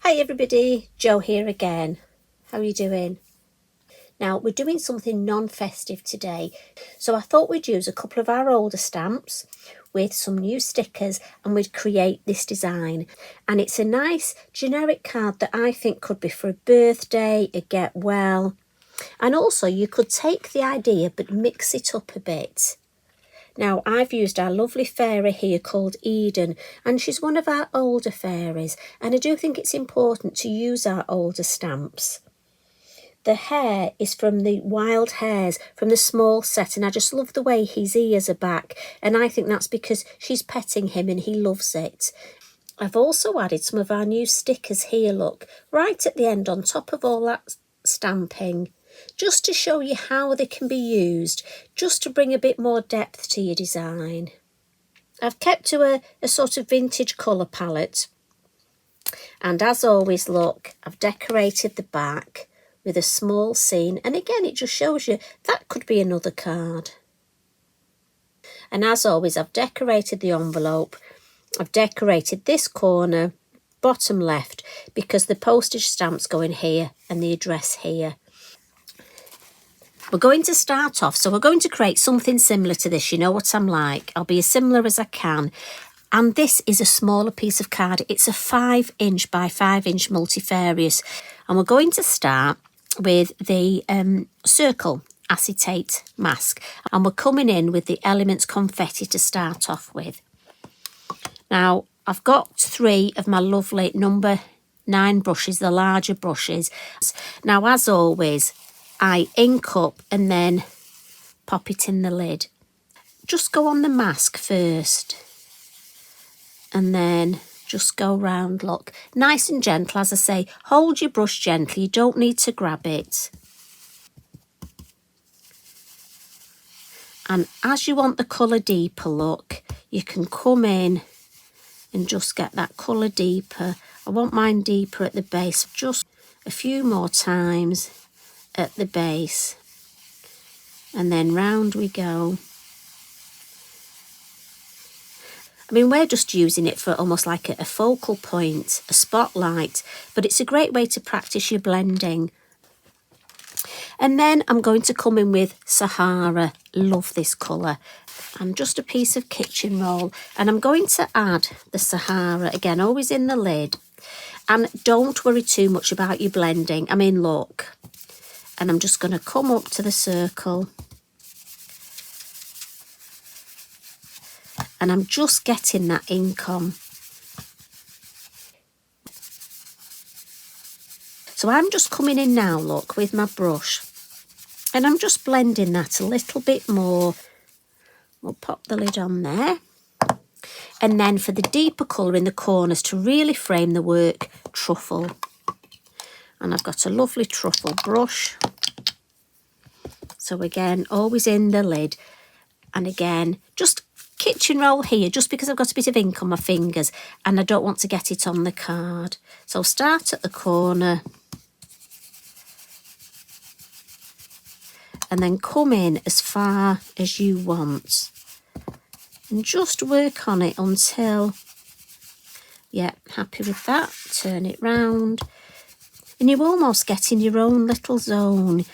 Hi everybody, Jo here again. How are you doing? Now we're doing something non-festive today, so I thought we'd use a couple of our older stamps with some new stickers and we'd create this design. And it's a nice generic card that I think could be for a birthday, a get well, and also you could take the idea but mix it up a bit. Now, I've used our lovely fairy here called Eden, and she's one of our older fairies, and I do think it's important to use our older stamps. The hair is from the wild hares from the small set, and I just love the way his ears are back, and I think that's because she's petting him and he loves it. I've also added some of our new stickers here, look, right at the end on top of all that stamping, just to show you how they can be used, just to bring a bit more depth to your design. I've kept to a sort of vintage colour palette, and as always, look, I've decorated the back with a small scene, and again it just shows you that could be another card. And as always, I've decorated the envelope. I've decorated this corner bottom left because the postage stamps go in here and the address here. We're going to start off, so we're going to create something similar to this. You know what I'm like. I'll be as similar as I can. And this is a smaller piece of card. It's a 5" by 5" multifarious. And we're going to start with the circle acetate mask. And we're coming in with the Elements confetti to start off with. Now, I've got 3 of my lovely number 9 brushes, the larger brushes. Now, as always, I ink up and then pop it in the lid. Just go on the mask first and then just go round, look. Nice and gentle, as I say. Hold your brush gently, you don't need to grab it. And as you want the colour deeper, look, you can come in and just get that colour deeper. I want mine deeper at the base, just a few more times at the base, and then round we go. I mean, we're just using it for almost like a focal point, a spotlight, but it's a great way to practice your blending. And then I'm going to come in with Sahara. Love this colour. And just a piece of kitchen roll, and I'm going to add the Sahara again, always in the lid. And don't worry too much about your blending. I mean, look. And I'm just going to come up to the circle. And I'm just getting that ink on. So I'm just coming in now, look, with my brush. And I'm just blending that a little bit more. We'll pop the lid on there. And then for the deeper colour in the corners to really frame the work, truffle. And I've got a lovely truffle brush. So again, always in the lid. And again, just kitchen roll here, just because I've got a bit of ink on my fingers and I don't want to get it on the card. So start at the corner. And then come in as far as you want. And just work on it until, yeah, happy with that. Turn it round. And you're almost getting your own little zone.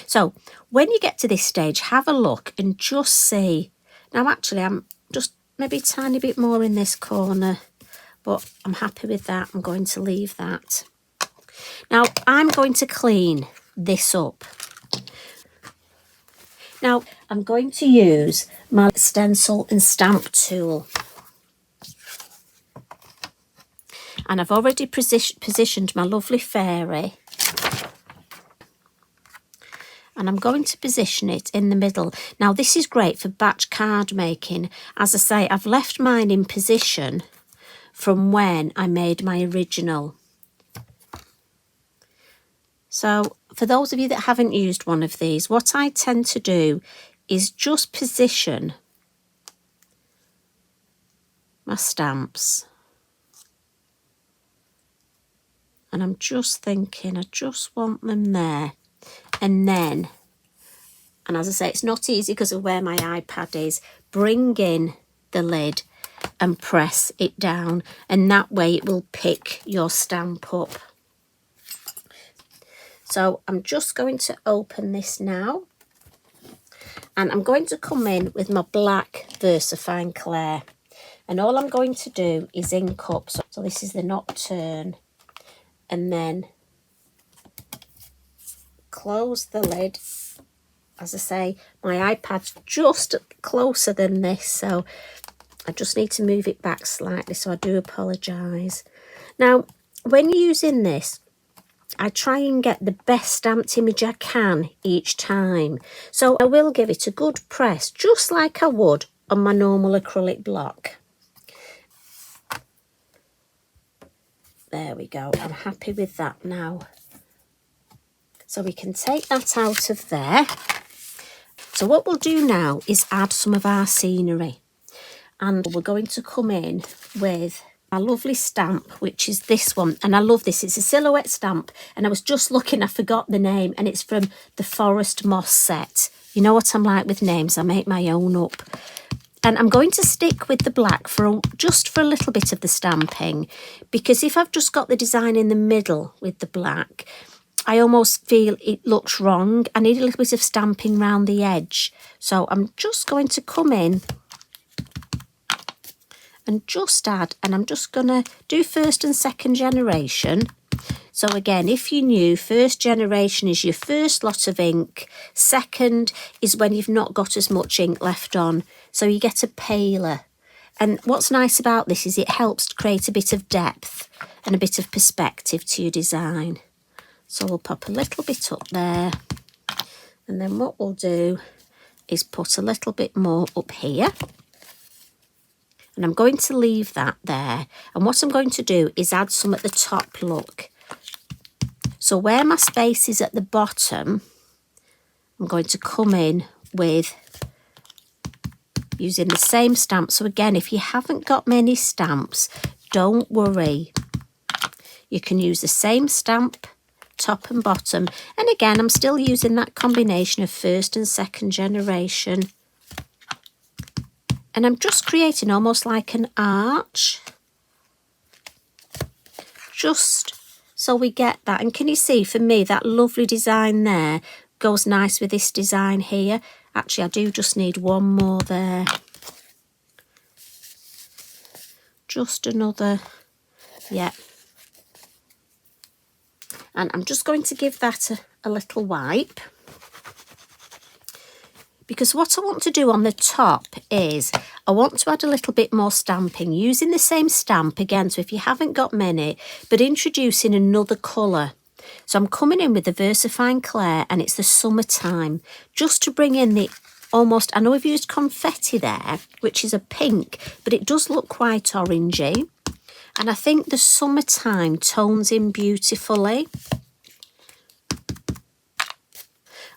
So when you get to this stage, have a look and just see. Now, actually, I'm just maybe a tiny bit more in this corner, but I'm happy with that. I'm going to leave that. Now, I'm going to clean this up. Now, I'm going to use my stencil and stamp tool. And I've already positioned my lovely fairy. And I'm going to position it in the middle. Now, this is great for batch card making. As I say, I've left mine in position from when I made my original. So, for those of you that haven't used one of these, what I tend to do is just position my stamps. And I'm just thinking, I just want them there. And then, and as I say, it's not easy because of where my iPad is, bring in the lid and press it down, and that way it will pick your stamp up. So I'm just going to open this now, and I'm going to come in with my black Versafine Clair, and all I'm going to do is ink up. So this is the Nocturne, and then close the lid. As I say, my iPad's just closer than this, so I just need to move it back slightly, so I do apologise. Now, when using this, I try and get the best stamped image I can each time. So I will give it a good press, just like I would on my normal acrylic block. There we go. I'm happy with that now. So we can take that out of there. So what we'll do now is add some of our scenery. And we're going to come in with a lovely stamp, which is this one. And I love this. It's a silhouette stamp. And I was just looking, I forgot the name. And it's from the Forest Moss set. You know what I'm like with names. I make my own up. And I'm going to stick with the black just for a little bit of the stamping. Because if I've just got the design in the middle with the black, I almost feel it looks wrong. I need a little bit of stamping around the edge. So I'm just going to come in and just add, and I'm just going to do first and second generation. So again, if you knew, first generation is your first lot of ink. Second is when you've not got as much ink left on. So you get a paler. And what's nice about this is it helps to create a bit of depth and a bit of perspective to your design. So we'll pop a little bit up there. And then what we'll do is put a little bit more up here. And I'm going to leave that there. And what I'm going to do is add some at the top, look. So where my space is at the bottom, I'm going to come in with using the same stamp. So again, if you haven't got many stamps, don't worry. You can use the same stamp, top and bottom. And again, I'm still using that combination of first and second generation. And I'm just creating almost like an arch. Just so we get that. And can you see, for me, that lovely design there goes nice with this design here. Actually, I do just need one more there. Just another, yeah. And I'm just going to give that a little wipe. Because what I want to do on the top is I want to add a little bit more stamping using the same stamp again. So if you haven't got many, but introducing another colour. So I'm coming in with the Versafine Clair, and it's the Summertime, just to bring in the almost, I know we've used confetti there, which is a pink, but it does look quite orangey. And I think the Summertime tones in beautifully.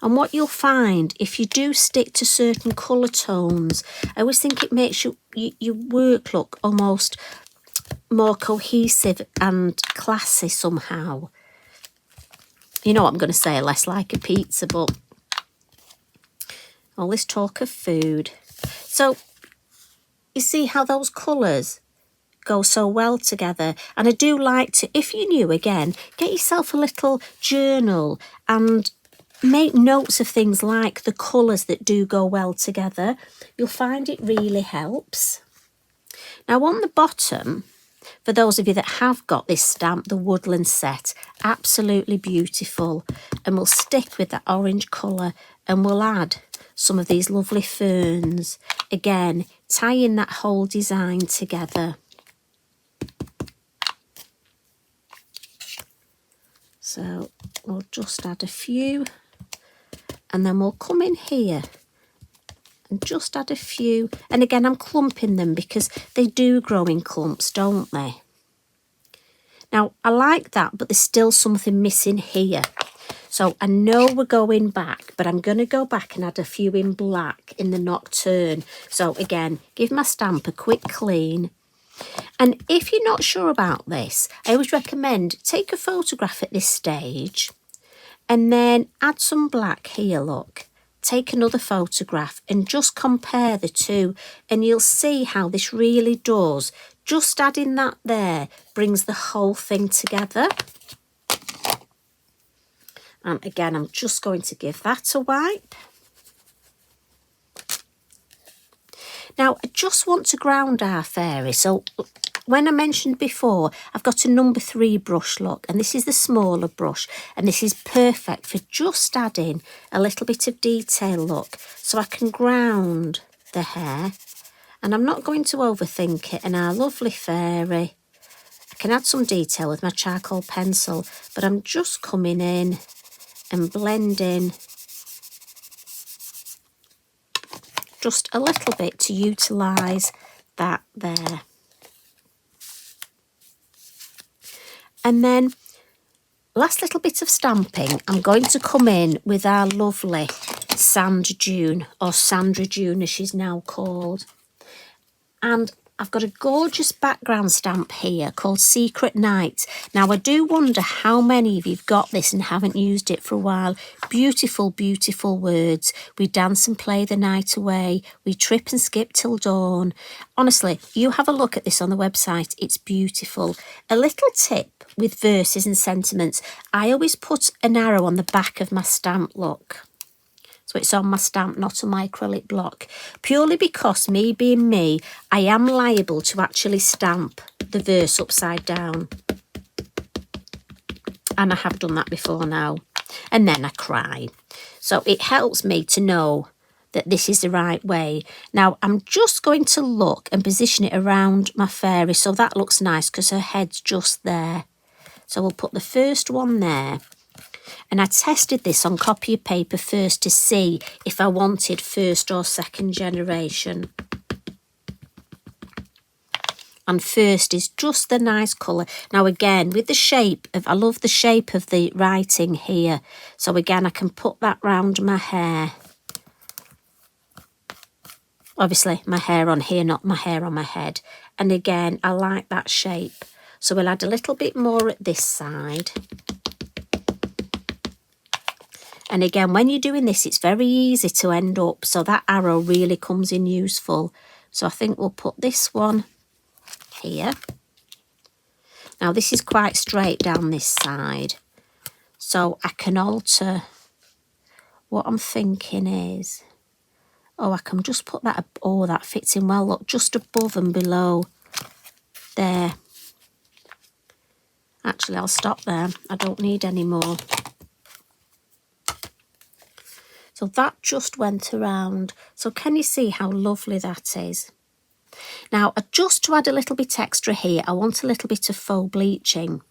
And what you'll find, if you do stick to certain colour tones, I always think it makes your work look almost more cohesive and classy somehow. You know what I'm going to say, less like a pizza, but all this talk of food. So you see how those colours go so well together. And I do like to, if you're new again, get yourself a little journal and make notes of things like the colours that do go well together. You'll find it really helps. Now on the bottom, for those of you that have got this stamp, the Woodland set, absolutely beautiful. And we'll stick with that orange colour and we'll add some of these lovely ferns. Again, tying that whole design together. So we'll just add a few. And then we'll come in here and just add a few. And again, I'm clumping them because they do grow in clumps, don't they? Now, I like that, but there's still something missing here. So I know we're going back, but I'm going to go back and add a few in black in the Nocturne. So again, give my stamp a quick clean. And if you're not sure about this, I always recommend take a photograph at this stage. And then add some black here, look. take another photograph and just compare the two, and you'll see how this really does. Just adding that there brings the whole thing together. And again, I'm just going to give that a wipe. Now, I just want to ground our fairy. So when I mentioned before, I've got a number 3 brush, look, and this is the smaller brush, and this is perfect for just adding a little bit of detail, look, so I can ground the hair, and I'm not going to overthink it. And our lovely fairy, I can add some detail with my charcoal pencil, but I'm just coming in and blending just a little bit to utilise that there. And then last little bit of stamping, I'm going to come in with our lovely Sand Dune, or Sandra Dune as she's now called. And I've got a gorgeous background stamp here called Secret Night. Now, I do wonder how many of you've got this and haven't used it for a while. Beautiful, beautiful words. We dance and play the night away. We trip and skip till dawn. Honestly, you have a look at this on the website. It's beautiful. A little tip with verses and sentiments. I always put an arrow on the back of my stamp, look. So it's on my stamp, not on my acrylic block. Purely because, me being me, I am liable to actually stamp the verse upside down. And I have done that before now. And then I cry. So it helps me to know that this is the right way. Now, I'm just going to look and position it around my fairy. So that looks nice because her head's just there. So we'll put the first one there. And I tested this on copy of paper first to see if I wanted first or second generation. And first is just the nice colour. Now again, with the shape of, I love the shape of the writing here. So again, I can put that round my hair. Obviously, my hair on here, not my hair on my head. And again, I like that shape. So we'll add a little bit more at this side. And again, when you're doing this, it's very easy to end up, so that arrow really comes in useful. So I think we'll put this one here. Now, this is quite straight down this side. So I can alter, what I'm thinking is, oh, I can just put that, oh, that fits in well, look, just above and below there. Actually, I'll stop there. I don't need any more. So that just went around. So can you see how lovely that is? Now, just to add a little bit extra here, I want a little bit of faux bleaching.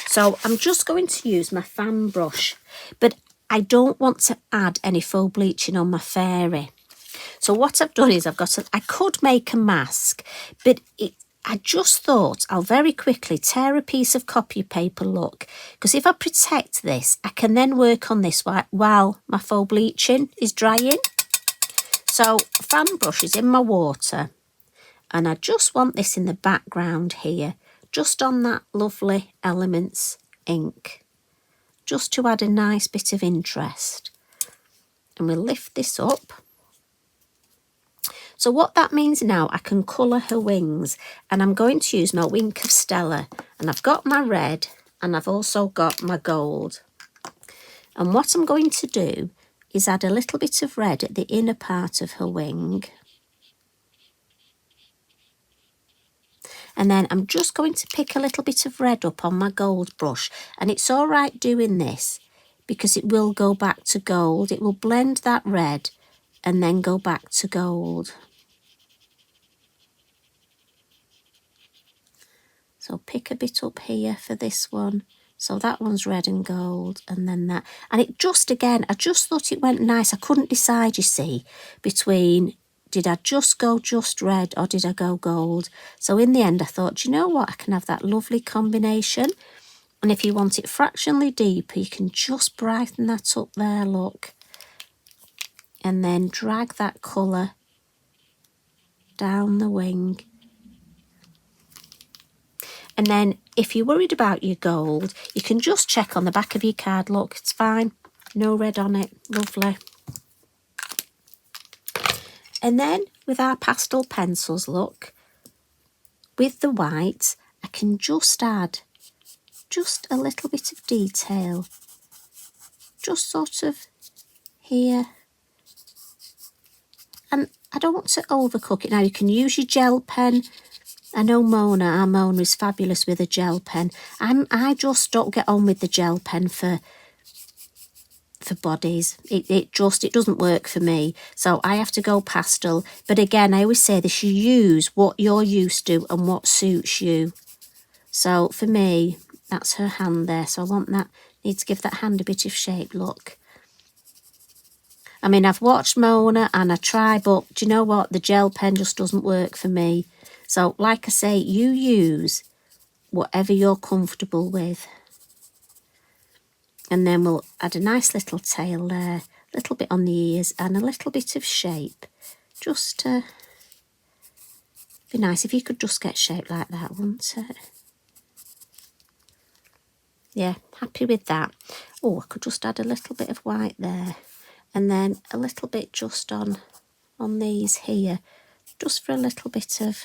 So I'm just going to use my fan brush, but I don't want to add any faux bleaching on my fairy. So what I've done is I could make a mask, but I just thought I'll very quickly tear a piece of copy paper, look, because if I protect this, I can then work on this while my faux bleaching is drying. So fan brush is in my water, and I just want this in the background here, just on that lovely Elements ink, just to add a nice bit of interest. And we'll lift this up. So what that means now, I can colour her wings, and I'm going to use my Wink of Stella, and I've got my red and I've also got my gold. And what I'm going to do is add a little bit of red at the inner part of her wing. And then I'm just going to pick a little bit of red up on my gold brush, and it's all right doing this because it will go back to gold. It will blend that red and then go back to gold. So pick a bit up here for this one. So that one's red and gold, and then that. And it just, again, I just thought it went nice. I couldn't decide, you see, between did I just go just red or did I go gold. So in the end, I thought, you know what, I can have that lovely combination. And if you want it fractionally deeper, you can just brighten that up there, look. And then drag that colour down the wing. And then if you're worried about your gold, you can just check on the back of your card. Look, it's fine. No red on it. Lovely. And then with our pastel pencils, look, with the white, I can just add just a little bit of detail, just sort of here. And I don't want to overcook it. Now you can use your gel pen. I know our Mona is fabulous with a gel pen. I just don't get on with the gel pen for bodies. It doesn't work for me. So I have to go pastel. But again, I always say this, you use what you're used to and what suits you. So for me, that's her hand there. So I want that, need to give that hand a bit of shape, look. I mean, I've watched Mona and I try, but do you know what? The gel pen just doesn't work for me. So like I say, you use whatever you're comfortable with. And then we'll add a nice little tail there, a little bit on the ears and a little bit of shape. Just to be nice if you could just get shaped like that, wouldn't it? Yeah, happy with that. Oh, I could just add a little bit of white there. And then a little bit just on these here, just for a little bit of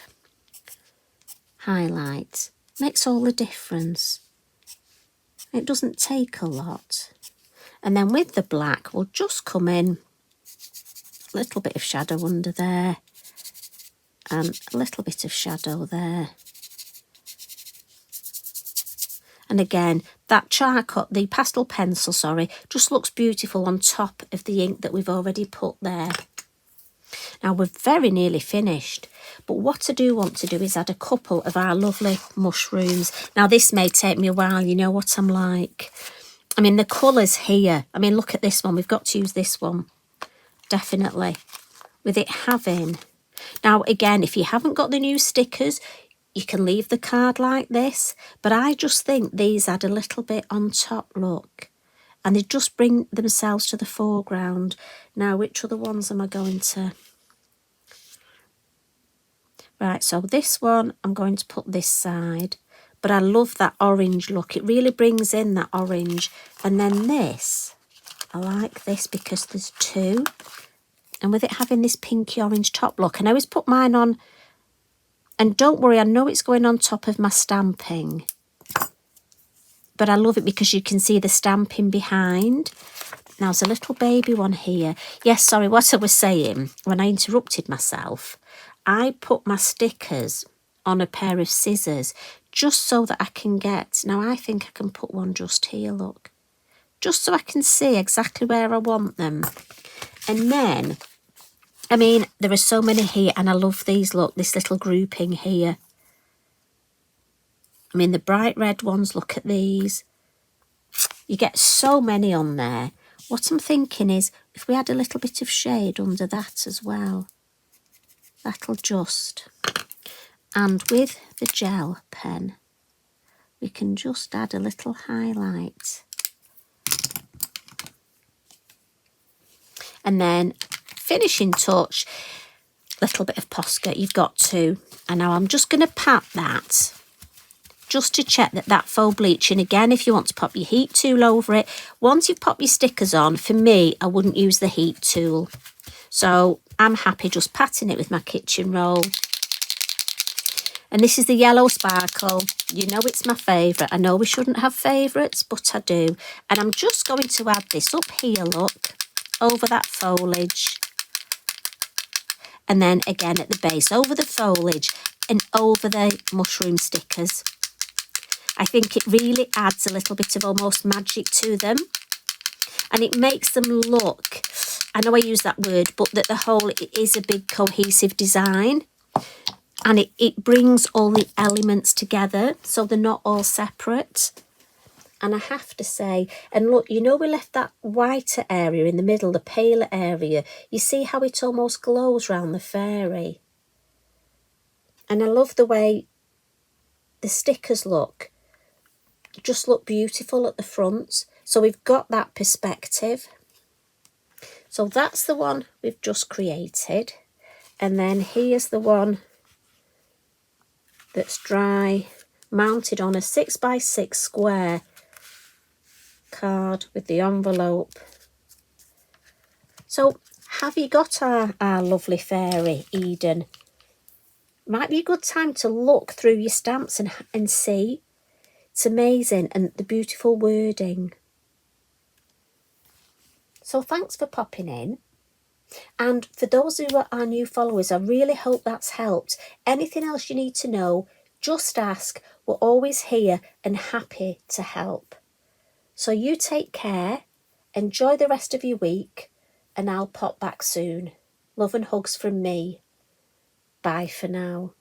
highlight. Makes all the difference. It doesn't take a lot. And then with the black, we'll just come in a little bit of shadow under there and a little bit of shadow there. And again, that charcoal, the pastel pencil, sorry, just looks beautiful on top of the ink that we've already put there. Now we're very nearly finished, but what I do want to do is add a couple of our lovely mushrooms. Now this may take me a while, you know what I'm like. I mean, the colours here, I mean, look at this one. We've got to use this one, definitely, with it having. Now, again, if you haven't got the new stickers, you can leave the card like this, but I just think these add a little bit on top, look, and they just bring themselves to the foreground. Now, which other ones am I going to? Right, so this one, I'm going to put this side, but I love that orange look. It really brings in that orange. And then this, I like this because there's two, and with it having this pinky orange top look, and I always put mine on. And don't worry, I know it's going on top of my stamping, but I love it because you can see the stamping behind. Now, there's a little baby one here. Yes, sorry, what I was saying, when I interrupted myself, I put my stickers on a pair of scissors just so that I can get, now I think I can put one just here, look, just so I can see exactly where I want them. And then, I mean, there are so many here, and I love these, look, this little grouping here. I mean, the bright red ones, look at these. You get so many on there. What I'm thinking is, if we add a little bit of shade under that as well, that'll just... And with the gel pen, we can just add a little highlight. And then, finishing touch, little bit of Posca, you've got to. And now I'm just going to pat that just to check that faux bleach. And again, if you want to pop your heat tool over it, once you've popped your stickers on, for me, I wouldn't use the heat tool. So I'm happy just patting it with my kitchen roll. And this is the yellow sparkle. You know it's my favourite. I know we shouldn't have favourites, but I do. And I'm just going to add this up here, look, over that foliage. And then again at the base, over the foliage and over the mushroom stickers. I think it really adds a little bit of almost magic to them. And it makes them look, I know I use that word, but that the whole, it is a big cohesive design. And it brings all the elements together, so they're not all separate. And I have to say, and look, you know we left that whiter area in the middle, the paler area. You see how it almost glows round the fairy. And I love the way the stickers look. Just look beautiful at the front. So we've got that perspective. So that's the one we've just created. And then here's the one that's dry, mounted on a 6x6 square card with the envelope. So Have you got our lovely fairy, Eden? Might be a good time to look through your stamps and see. It's amazing, and the beautiful wording. So thanks for popping in. And for those who are our new followers, I really hope that's helped. Anything else you need to know, just ask. We're always here and happy to help. So you take care, enjoy the rest of your week, and I'll pop back soon. Love and hugs from me. Bye for now.